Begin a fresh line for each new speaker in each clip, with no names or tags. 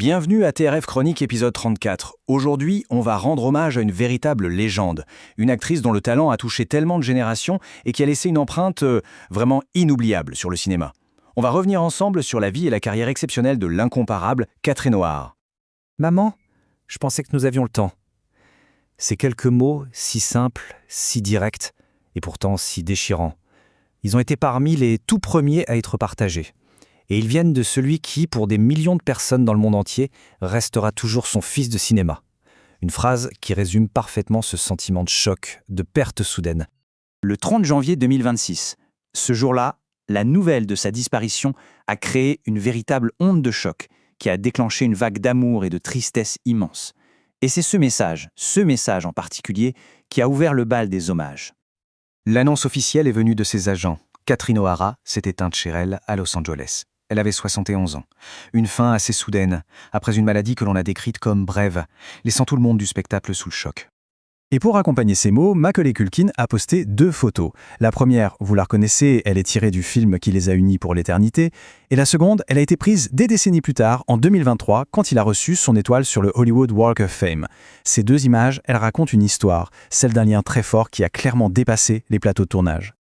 Bienvenue à TRF Chronique épisode 34. Aujourd'hui, on va rendre hommage à une véritable légende. Une actrice dont le talent a touché tellement de générations et qui a laissé une empreinte vraiment inoubliable sur le cinéma. On va revenir ensemble sur la vie et la carrière exceptionnelle de l'incomparable Catherine O'Hara.
Maman, je pensais que nous avions le temps. Ces quelques mots, si simples, si directs, et pourtant si déchirants. Ils ont été parmi les tout premiers à être partagés. Et ils viennent de celui qui, pour des millions de personnes dans le monde entier, restera toujours son fils de cinéma. Une phrase qui résume parfaitement ce sentiment de choc, de perte soudaine.
Le 30 janvier 2026, ce jour-là, la nouvelle de sa disparition a créé une véritable onde de choc qui a déclenché une vague d'amour et de tristesse immense. Et c'est ce message en particulier, qui a ouvert le bal des hommages.
L'annonce officielle est venue de ses agents. Catherine O'Hara s'est éteinte chez elle à Los Angeles. Elle avait 71 ans. Une fin assez soudaine, après une maladie que l'on a décrite comme brève, laissant tout le monde du spectacle sous le choc.
Et pour accompagner ces mots, Macaulay Culkin a posté 2 photos. La première, vous la reconnaissez, elle est tirée du film qui les a unis pour l'éternité. Et la seconde, elle a été prise des décennies plus tard, en 2023, quand il a reçu son étoile sur le Hollywood Walk of Fame. Ces 2 images, elles racontent une histoire, celle d'un lien très fort qui a clairement dépassé les plateaux de tournage.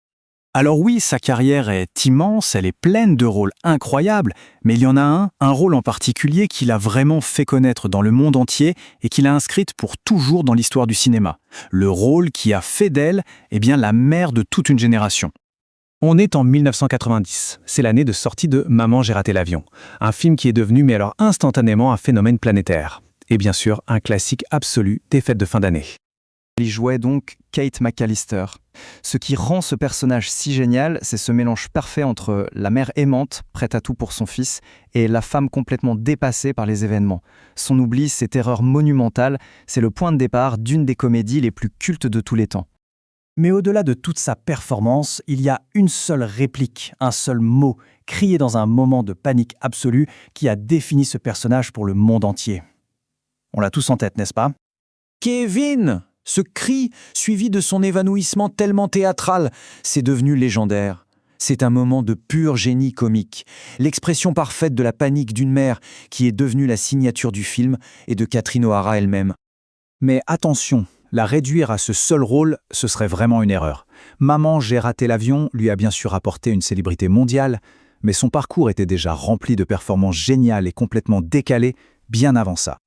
Alors oui, sa carrière est immense, elle est pleine de rôles incroyables, mais il y en a un rôle en particulier qui l'a vraiment fait connaître dans le monde entier et qui l'a inscrite pour toujours dans l'histoire du cinéma. Le rôle qui a fait d'elle, la mère de toute une génération. On est en 1990, c'est l'année de sortie de Maman, j'ai raté l'avion, un film qui est devenu instantanément un phénomène planétaire. Et bien sûr, un classique absolu des fêtes de fin d'année.
Il y jouait donc Kate McAllister. Ce qui rend ce personnage si génial, c'est ce mélange parfait entre la mère aimante, prête à tout pour son fils, et la femme complètement dépassée par les événements. Son oubli, ses terreurs monumentales, c'est le point de départ d'une des comédies les plus cultes de tous les temps.
Mais au-delà de toute sa performance, il y a une seule réplique, un seul mot, crié dans un moment de panique absolue, qui a défini ce personnage pour le monde entier. On l'a tous en tête, n'est-ce pas ?
Kevin! Ce cri, suivi de son évanouissement tellement théâtral, c'est devenu légendaire. C'est un moment de pur génie comique, l'expression parfaite de la panique d'une mère qui est devenue la signature du film et de Catherine O'Hara elle-même.
Mais attention, la réduire à ce seul rôle, ce serait vraiment une erreur. Maman, j'ai raté l'avion lui a bien sûr apporté une célébrité mondiale, mais son parcours était déjà rempli de performances géniales et complètement décalées bien avant ça.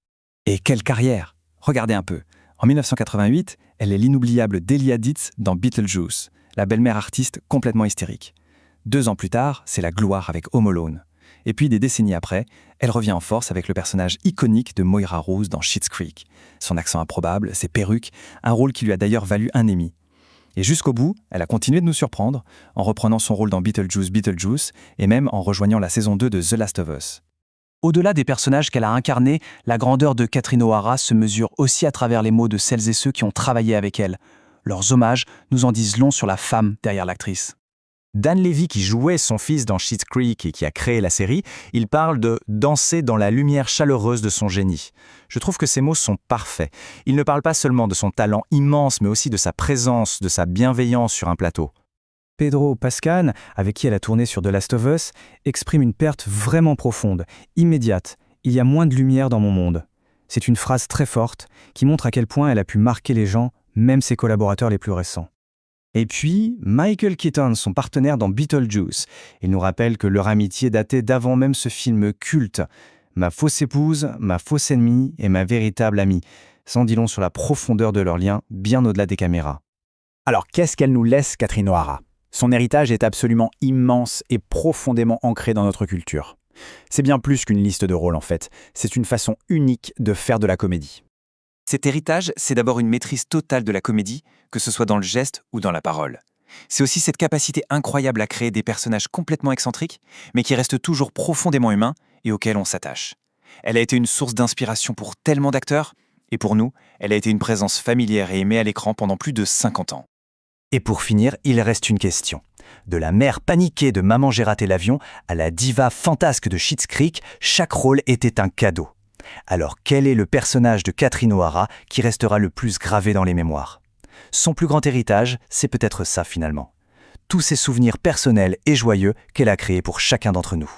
Et quelle carrière! Regardez un peu. En 1988, elle est l'inoubliable Delia Ditz dans Beetlejuice, la belle-mère artiste complètement hystérique. 2 ans plus tard, c'est la gloire avec Home Alone. Et puis des décennies après, elle revient en force avec le personnage iconique de Moira Rose dans Schitt's Creek. Son accent improbable, ses perruques, un rôle qui lui a d'ailleurs valu un Emmy. Et jusqu'au bout, elle a continué de nous surprendre, en reprenant son rôle dans Beetlejuice, et même en rejoignant la saison 2 de The Last of Us.
Au-delà des personnages qu'elle a incarnés, la grandeur de Catherine O'Hara se mesure aussi à travers les mots de celles et ceux qui ont travaillé avec elle. Leurs hommages nous en disent long sur la femme derrière l'actrice.
Dan Levy, qui jouait son fils dans Schitt's Creek et qui a créé la série, il parle de « danser dans la lumière chaleureuse de son génie ». Je trouve que ces mots sont parfaits. Il ne parle pas seulement de son talent immense, mais aussi de sa présence, de sa bienveillance sur un plateau.
Pedro Pascal, avec qui elle a tourné sur The Last of Us, exprime une perte vraiment profonde, immédiate. Il y a moins de lumière dans mon monde. C'est une phrase très forte qui montre à quel point elle a pu marquer les gens, même ses collaborateurs les plus récents. Et puis, Michael Keaton, son partenaire dans Beetlejuice. Il nous rappelle que leur amitié datait d'avant même ce film culte. Ma fausse épouse, ma fausse ennemie et ma véritable amie. Sans dit long sur la profondeur de leur lien, bien au-delà des caméras.
Alors, qu'est-ce qu'elle nous laisse, Catherine O'Hara ? Son héritage est absolument immense et profondément ancré dans notre culture. C'est bien plus qu'une liste de rôles en fait, c'est une façon unique de faire de la comédie.
Cet héritage, c'est d'abord une maîtrise totale de la comédie, que ce soit dans le geste ou dans la parole. C'est aussi cette capacité incroyable à créer des personnages complètement excentriques, mais qui restent toujours profondément humains et auxquels on s'attache. Elle a été une source d'inspiration pour tellement d'acteurs, et pour nous, elle a été une présence familière et aimée à l'écran pendant plus de 50 ans.
Et pour finir, il reste une question. De la mère paniquée de Maman, j'ai raté l'avion à la diva fantasque de Schitt's Creek, chaque rôle était un cadeau. Alors quel est le personnage de Catherine O'Hara qui restera le plus gravé dans les mémoires ? Son plus grand héritage, c'est peut-être ça finalement. Tous ces souvenirs personnels et joyeux qu'elle a créés pour chacun d'entre nous.